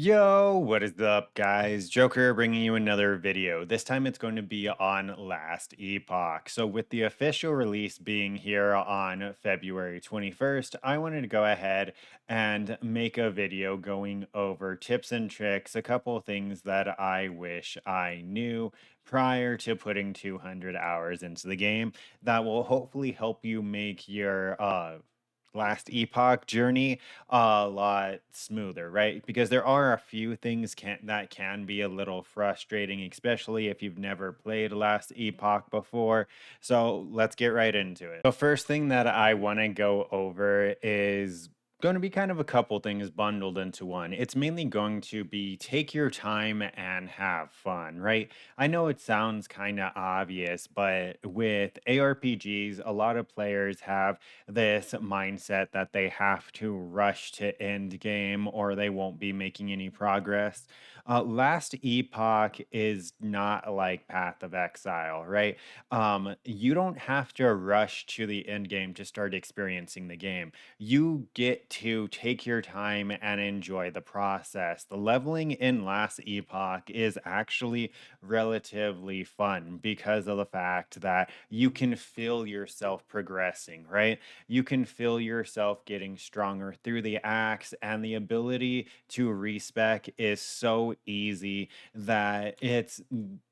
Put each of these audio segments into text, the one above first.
Yo, what is up, guys? Joker bringing you another video. This time it's going to be on Last Epoch. So, with the official release being here on February 21st, I wanted to go ahead and make a video going over tips and tricks, a couple of things that I wish I knew prior to putting 200 hours into the game that will hopefully help you make your Last Epoch journey a lot smoother, right? Because there are a few things that can be a little frustrating, especially if you've never played Last Epoch before. So let's get right into it. The first thing that I want to go over is going to be kind of a couple things bundled into one. It's mainly going to be take your time and have fun, right? I know it sounds kind of obvious, but with ARPGs, a lot of players have this mindset that they have to rush to end game or they won't be making any progress. Last Epoch is not like Path of Exile, right? You don't have to rush to the end game to start experiencing the game. You get to take your time and enjoy the process. The leveling in Last Epoch is actually relatively fun because of the fact that you can feel yourself progressing, right? You can feel yourself getting stronger through the acts, and the ability to respec is so easy that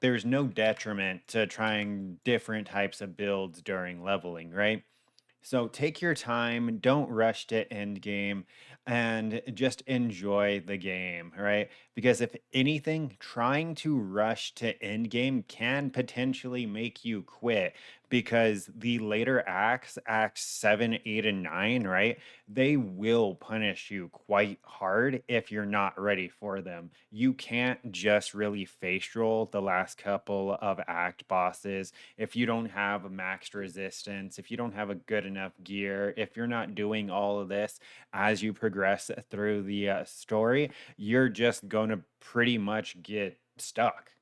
there's no detriment to trying different types of builds during leveling, right? So take your time, don't rush to end game, and just enjoy the game, right? Because if anything, trying to rush to end game can potentially make you quit because the later acts, acts 7, 8, and 9, right? They will punish you quite hard if you're not ready for them. You can't just really face roll the last couple of act bosses if you don't have a max resistance, if you don't have a good enough gear, if you're not doing all of this as you progress through the story, you're just going to pretty much get stuck.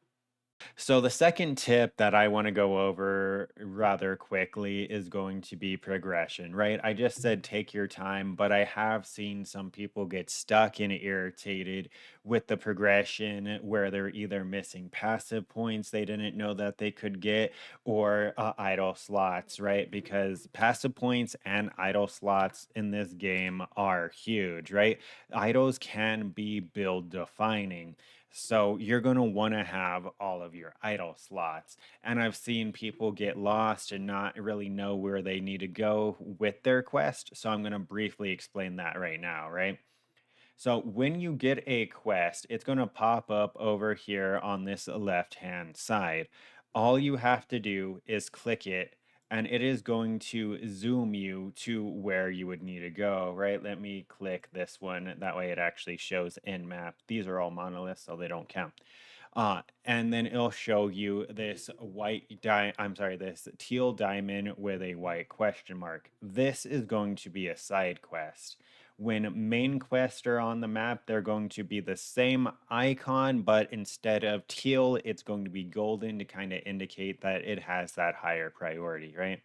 So the second tip that I want to go over rather quickly is going to be progression, right? I just said take your time, but I have seen some people get stuck and irritated with the progression where they're either missing passive points they didn't know that they could get or idle slots, right? Because passive points and idle slots in this game are huge, right? Idols can be build defining. So you're going to want to have all of your idle slots. And I've seen people get lost and not really know where they need to go with their quest. So I'm going to briefly explain that right now, right? So when you get a quest, it's going to pop up over here on this left hand side. All you have to do is click it and it is going to zoom you to where you would need to go, right? Let me click this one. That way it actually shows in map. These are all monoliths, so they don't count. And then it'll show you this this teal diamond with a white question mark. This is going to be a side quest. When main quests are on the map, they're going to be the same icon, but instead of teal, it's going to be golden to kind of indicate that it has that higher priority, right?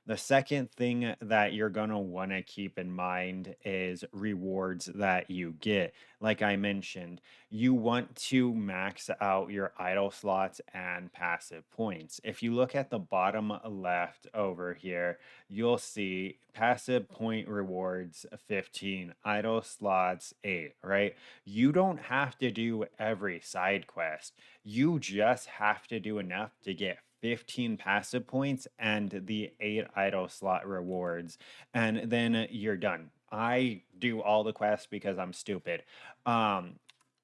The second thing that you're going to want to keep in mind is rewards that you get. Like I mentioned, you want to max out your idle slots and passive points. If you look at the bottom left over here, you'll see passive point rewards 15, idle slots 8, right? You don't have to do every side quest. You just have to do enough to get 15 passive points and the 8 idle slot rewards, and then you're done. I do all the quests because I'm stupid. Um,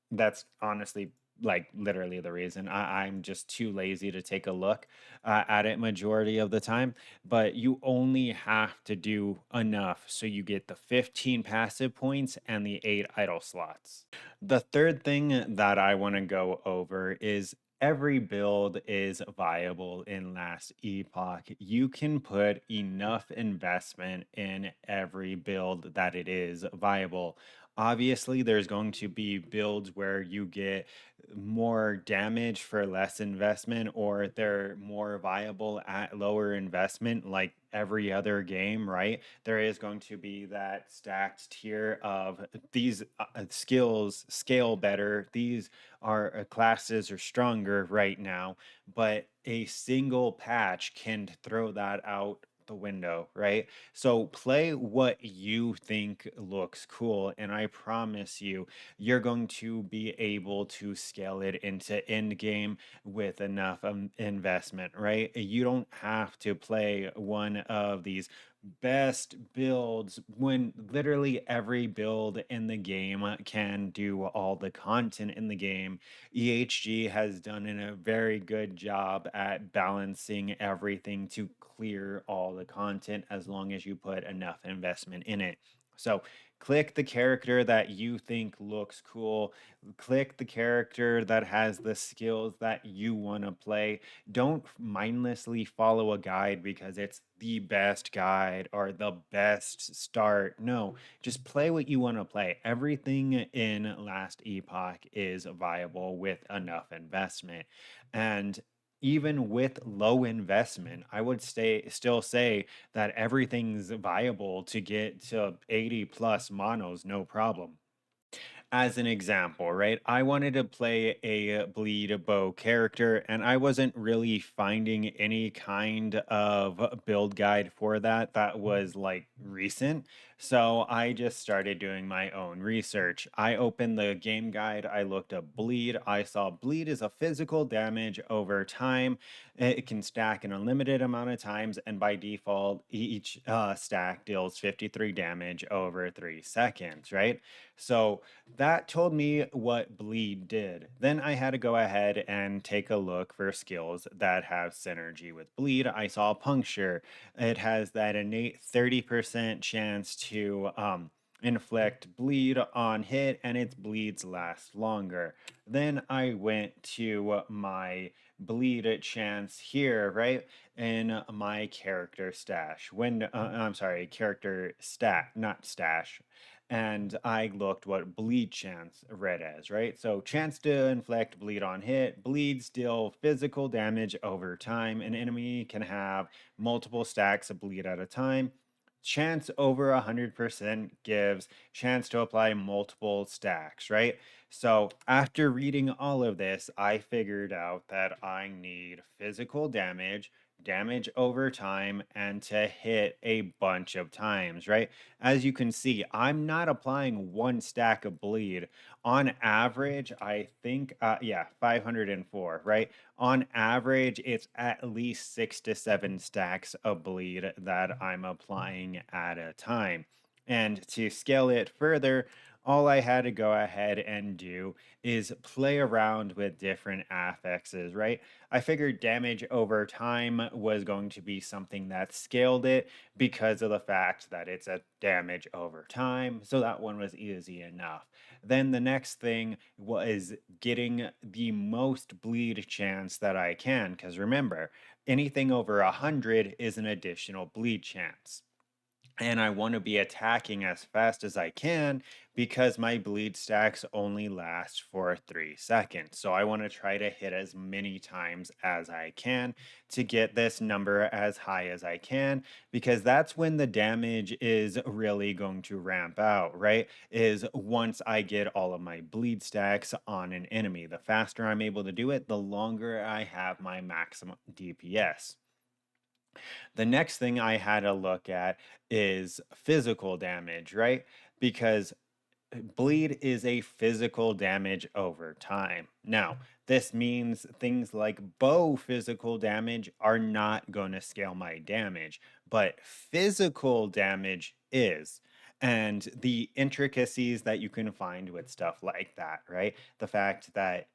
that's honestly like literally the reason. I'm just too lazy to take a look at it majority of the time. But you only have to do enough so you get the 15 passive points and the 8 idle slots. The third thing that I want to go over is every build is viable in Last Epoch. You can put enough investment in every build that it is viable. Obviously, there's going to be builds where you get more damage for less investment, or they're more viable at lower investment, like every other game, right? There is going to be that stacked tier of these skills scale better. These are classes are stronger right now, but a single patch can throw that out the window, right? So play what you think looks cool, and I promise you, you're going to be able to scale it into end game with enough investment, right? You don't have to play one of these best builds when literally every build in the game can do all the content in the game. EHG has done a very good job at balancing everything to clear all the content as long as you put enough investment in it. So click the character that you think looks cool. Click the character that has the skills that you want to play. Don't mindlessly follow a guide because it's the best guide or the best start. No, just play what you want to play. Everything in Last Epoch is viable with enough investment. And even with low investment, I would still say that everything's viable to get to 80 plus monos, no problem. As an example, right? I wanted to play a bleed bow character, and I wasn't really finding any kind of build guide for that that was like recent. So I just started doing my own research. I opened the game guide, I looked up bleed. I saw bleed is a physical damage over time. It can stack an unlimited amount of times, and by default, each stack deals 53 damage over 3 seconds, right? So that told me what bleed did. Then I had to go ahead and take a look for skills that have synergy with bleed. I saw puncture. It has that innate 30% chance to inflict bleed on hit, and its bleeds last longer. Then I went to my bleed chance here, right? In my character stash. I'm sorry, character stat, not stash, and I looked what bleed chance read as, right? So chance to inflict bleed on hit, bleeds deal physical damage over time. An enemy can have multiple stacks of bleed at a time. Chance over 100% gives chance to apply multiple stacks, right? So after reading all of this, I figured out that I need physical damage, damage over time, and to hit a bunch of times, right? As you can see, I'm not applying one stack of bleed. On average, I think, yeah, 504, right? On average, it's at least 6 to 7 stacks of bleed that I'm applying at a time. And to scale it further, all I had to go ahead and do is play around with different affixes, right? I figured damage over time was going to be something that scaled it because of the fact that it's a damage over time. So that one was easy enough. Then the next thing was getting the most bleed chance that I can. Because remember, anything over 100 is an additional bleed chance, and I want to be attacking as fast as I can because my bleed stacks only last for 3 seconds. So I want to try to hit as many times as I can to get this number as high as I can, because that's when the damage is really going to ramp out, right? Is once I get all of my bleed stacks on an enemy. The faster I'm able to do it, the longer I have my maximum DPS. The next thing I had to look at is physical damage, right? Because bleed is a physical damage over time. Now, this means things like bow physical damage are not going to scale my damage, but physical damage is. And the intricacies that you can find with stuff like that, right? The fact that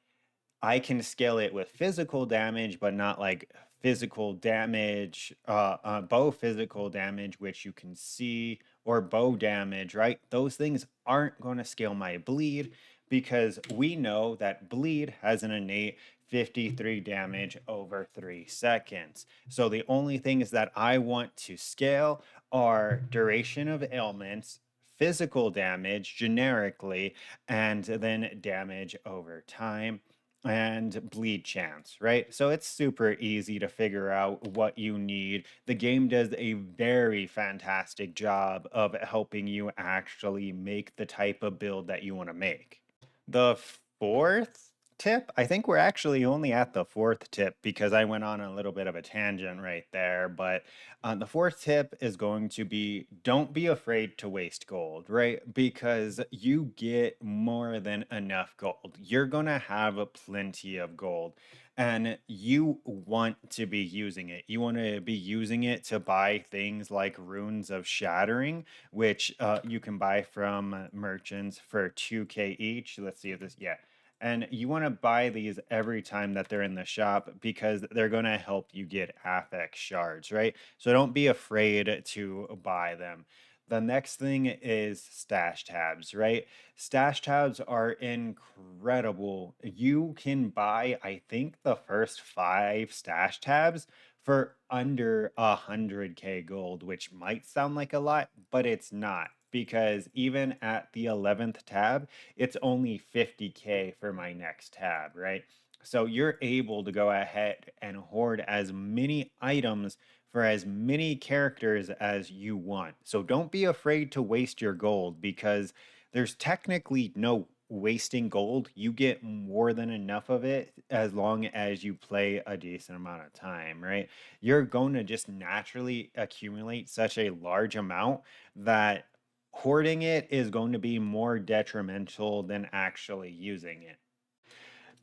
I can scale it with physical damage, but not like physical damage, bow physical damage, which you can see, or bow damage, right? Those things aren't going to scale my bleed because we know that bleed has an innate 53 damage over 3 seconds. So the only things that I want to scale are duration of ailments, physical damage generically, and then damage over time and bleed chance, right? So it's super easy to figure out what you need. The game does a very fantastic job of helping you actually make the type of build that you want to make. The fourth tip, I think we're actually only at the fourth tip because I went on a little bit of a tangent right there. But the fourth tip is going to be don't be afraid to waste gold, right? Because you get more than enough gold. You're going to have plenty of gold and you want to be using it. You want to be using it to buy things like runes of shattering, which you can buy from merchants for 2K each. Let's see if this, yeah. And you want to buy these every time that they're in the shop because they're going to help you get affix shards, right? So don't be afraid to buy them. The next thing is stash tabs, right? Stash tabs are incredible. You can buy, I think, the first 5 stash tabs for under 100K gold, which might sound like a lot, but it's not because even at the 11th tab, it's only 50K for my next tab, right? So you're able to go ahead and hoard as many items for as many characters as you want. So don't be afraid to waste your gold because there's technically no wasting gold. You get more than enough of it as long as you play a decent amount of time, right? You're going to just naturally accumulate such a large amount that hoarding it is going to be more detrimental than actually using it.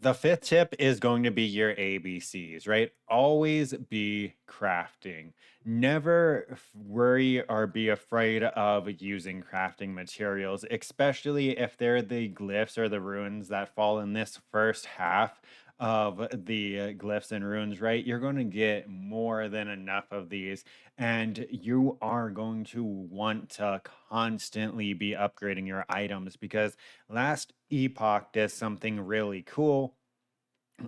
The fifth tip is going to be your ABCs, right? Always be crafting. Never worry or be afraid of using crafting materials, especially if they're the glyphs or the runes that fall in this first half of the glyphs and runes, right? You're going to get more than enough of these, and you are going to want to constantly be upgrading your items because last Epoch does something really cool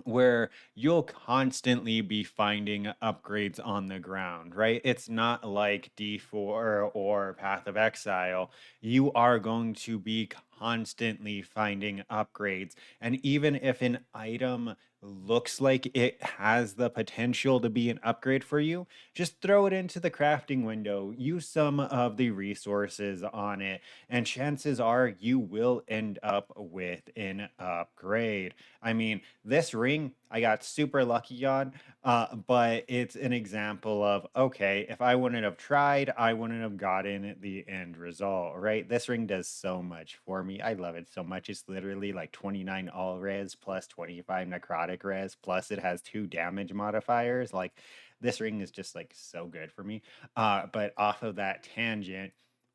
where you'll constantly be finding upgrades on the ground, right? It's not like D4 or Path of Exile. You are going to be constantly finding upgrades. And even if an item looks like it has the potential to be an upgrade for you, just throw it into the crafting window, use some of the resources on it, and chances are you will end up with an upgrade. I mean, this ring I got super lucky on, but it's an example of okay, if I wouldn't have tried, I wouldn't have gotten the end result, right? This ring does so much for me. I love it so much. It's literally like 29 all res plus 25 necrotic res, plus it has 2 damage modifiers. Like this ring is just like so good for me. But off of that tangent,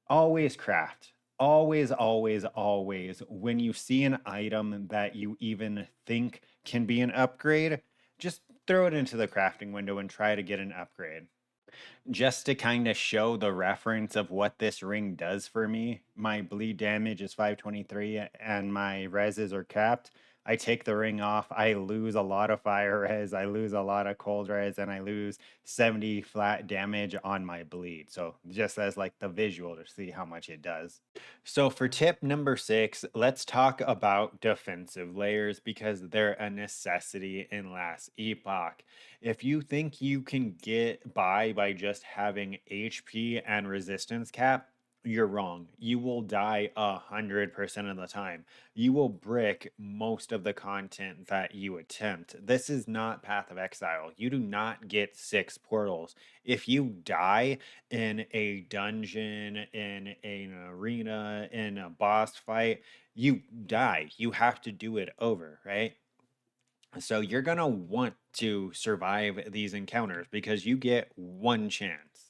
always craft. Always, always, always, when you see an item that you even think can be an upgrade, just throw it into the crafting window and try to get an upgrade. Just to kind of show the reference of what this ring does for me, my bleed damage is 523 and my reses are capped. I take the ring off, I lose a lot of fire res, I lose a lot of cold res, and I lose 70 flat damage on my bleed. So just as like the visual to see how much it does. So for tip number 6, let's talk about defensive layers because they're a necessity in last epoch. If you think you can get by just having HP and resistance cap, you're wrong. You will die 100% of the time. You will brick most of the content that you attempt. This is not Path of Exile. You do not get 6 portals. If you die in a dungeon, in an arena, in a boss fight, you die. You have to do it over, right? So you're going to want to survive these encounters because you get one chance.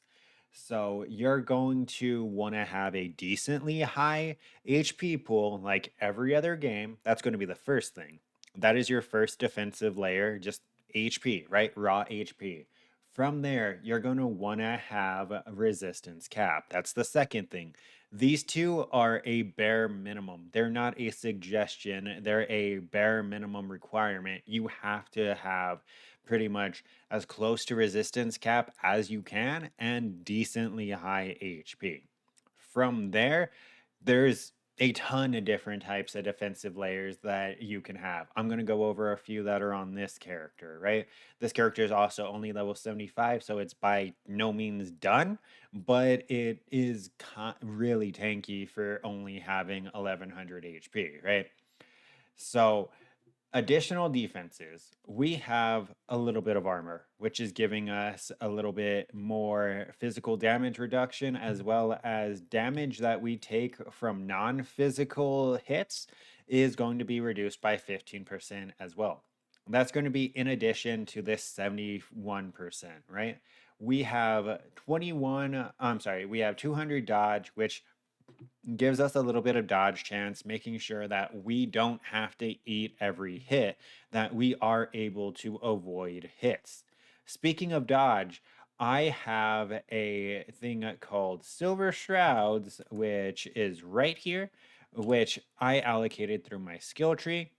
So you're going to want to have a decently high HP pool like every other game. That's going to be the first thing. That is your first defensive layer, just HP, right? Raw HP. From there, you're going to want to have a resistance cap. That's the second thing. These two are a bare minimum. They're not a suggestion, they're a bare minimum requirement. You have to have pretty much as close to resistance cap as you can and decently high HP. From there, There's a ton of different types of defensive layers that you can have. I'm going to go over a few that are on this character, right? This character is also only level 75, so it's by no means done, but it is really tanky for only having 1100 HP, right? So additional defenses, we have a little bit of armor, which is giving us a little bit more physical damage reduction, as well as damage that we take from non physical hits is going to be reduced by 15% as well. That's going to be in addition to this 71%, right? We have we have 200 dodge, which gives us a little bit of dodge chance, making sure that we don't have to eat every hit, that we are able to avoid hits. Speaking of dodge, I have a thing called Silver Shrouds, which is right here, which I allocated through my skill tree.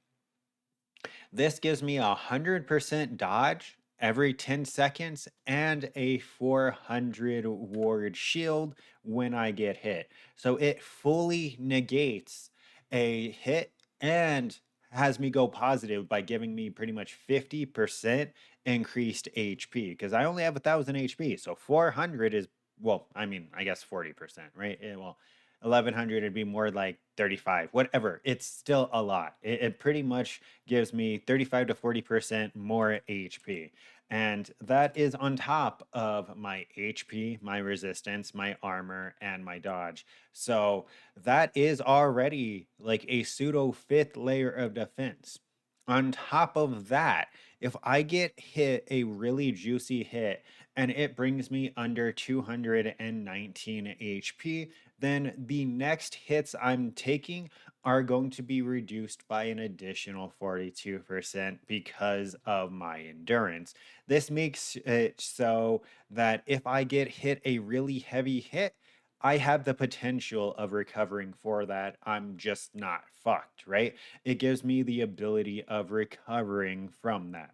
This gives me 100% dodge every 10 seconds and a 400 ward shield when I get hit. So it fully negates a hit and has me go positive by giving me pretty much 50% increased HP because I only have 1000 HP. So 400 is, well, I mean, I guess 40%, right? Well, 1100 would be more like 35, whatever. It's still a lot. It pretty much gives me 35 to 40% more HP. And that is on top of my HP, my resistance, my armor, and my dodge. So that is already like a pseudo fifth layer of defense. On top of that, if I get hit a really juicy hit and it brings me under 219 HP, then the next hits I'm taking are going to be reduced by an additional 42% because of my endurance. This makes it so that if I get hit a really heavy hit, I have the potential of recovering for that. I'm just not fucked, right? It gives me the ability of recovering from that.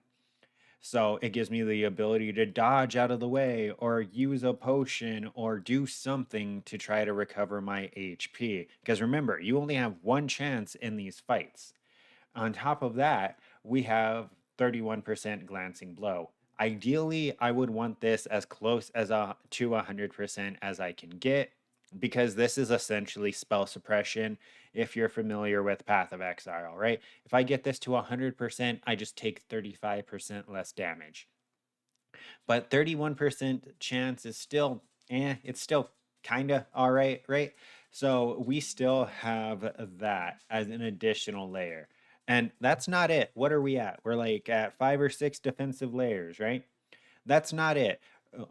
So it gives me the ability to dodge out of the way or use a potion or do something to try to recover my HP. Because remember, you only have one chance in these fights. On top of that, we have 31% glancing blow. Ideally, I would want this as close as to 100% as I can get because this is essentially spell suppression if you're familiar with Path of Exile, right? If I get this to 100%, I just take 35% less damage. But 31% chance is still, it's still kind of all right, right? So we still have that as an additional layer. And that's not it. What are we at? We're like at 5 or 6 defensive layers, right? That's not it.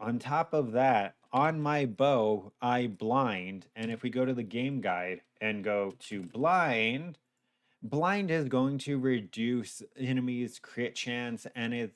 On top of that, on my bow, I blind. And if we go to the game guide and go to blind, blind is going to reduce enemies' crit chance and it's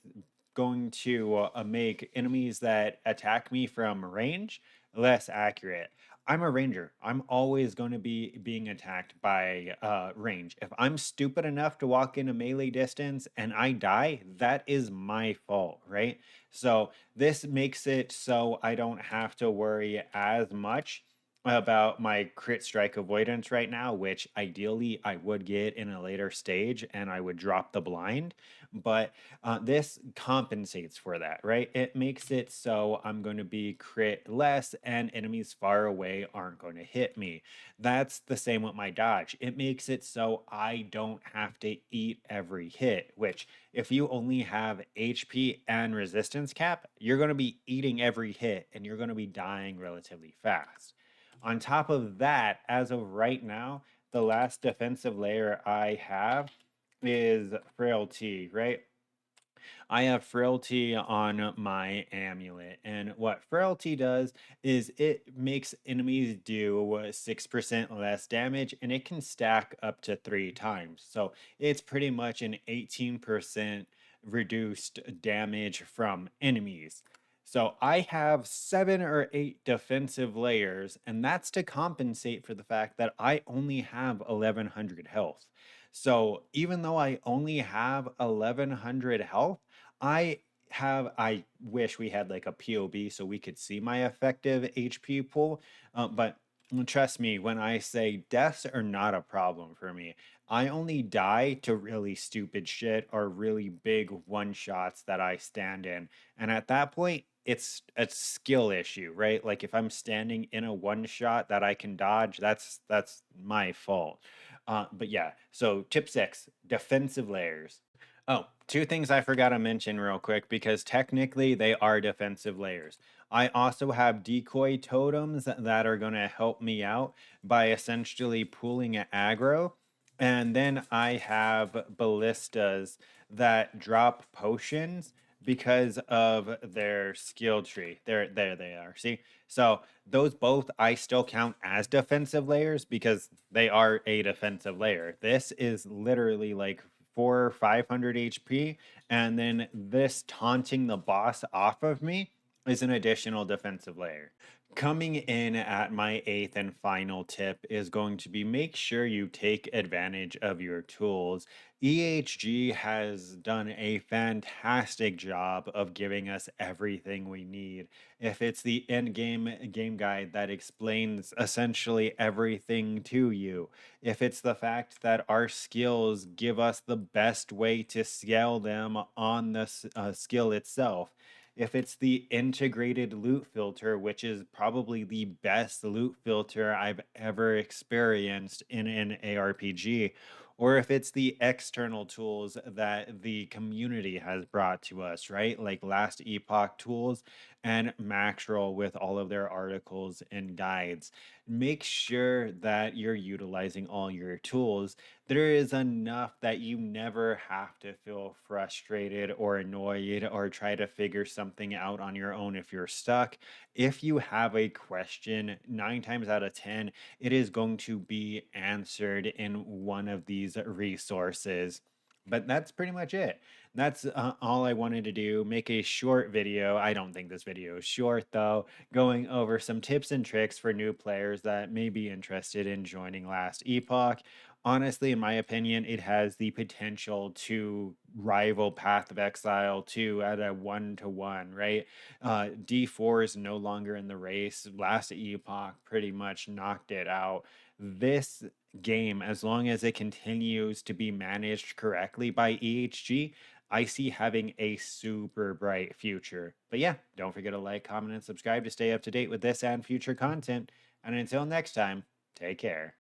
going to make enemies that attack me from range less accurate. I'm a ranger. I'm always going to be being attacked by range. If I'm stupid enough to walk in a melee distance and I die, that is my fault, right? So this makes it so I don't have to worry as much about my crit strike avoidance right now, which ideally I would get in a later stage and I would drop the blind. But this compensates for that, right? It makes it so I'm going to be crit less and enemies far away aren't going to hit me. That's the same with my dodge. It makes it so I don't have to eat every hit, which if you only have HP and resistance cap, you're going to be eating every hit and you're going to be dying relatively fast. On top of that, as of right now, the last defensive layer I have is frailty, right? I have frailty on my amulet. And what frailty does is it makes enemies do 6% less damage and it can stack up to 3 times. So it's pretty much an 18% reduced damage from enemies. So I have 7 or 8 defensive layers, and that's to compensate for the fact that I only have 1100 health. So even though I only have 1100 health, I wish we had like a POB so we could see my effective HP pool, but Trust me when I say deaths are not a problem for me. I only die to really stupid shit or really big one shots that I stand in. And at that point, it's a skill issue, right? Like if I'm standing in a one shot that I can dodge, that's my fault. But yeah, so tip six, defensive layers. Oh, two things I forgot to mention real quick because technically they are defensive layers. I also have decoy totems that are going to help me out by essentially pulling an aggro. And then I have ballistas that drop potions because of their skill tree. There they are. See? So those both I still count as defensive layers because they are a defensive layer. This is literally like 400 or 500 HP, and then this taunting the boss off of me is an additional defensive layer. Coming in at my eighth and final tip is going to be make sure you take advantage of your tools. EHG has done a fantastic job of giving us everything we need. If it's the end game guide that explains essentially everything to you, if it's the fact that our skills give us the best way to scale them on the skill itself, if it's the integrated loot filter, which is probably the best loot filter I've ever experienced in an ARPG, or if it's the external tools that the community has brought to us, right? Like Last Epoch tools and Maxroll with all of their articles and guides. Make sure that you're utilizing all your tools. There is enough that you never have to feel frustrated or annoyed or try to figure something out on your own if you're stuck. If you have a question, 9 times out of 10, it is going to be answered in one of these resources. But that's pretty much it. That's all I wanted to do. Make a short video. I don't think this video is short though, going over some tips and tricks for new players that may be interested in joining Last Epoch. Honestly, in my opinion, it has the potential to rival Path of Exile 2 at a 1-to-1, right? D4 is no longer in the race. Last Epoch pretty much knocked it out. This game, as long as it continues to be managed correctly by EHG, I see having a super bright future. But yeah, don't forget to like, comment, and subscribe to stay up to date with this and future content. And until next time, take care.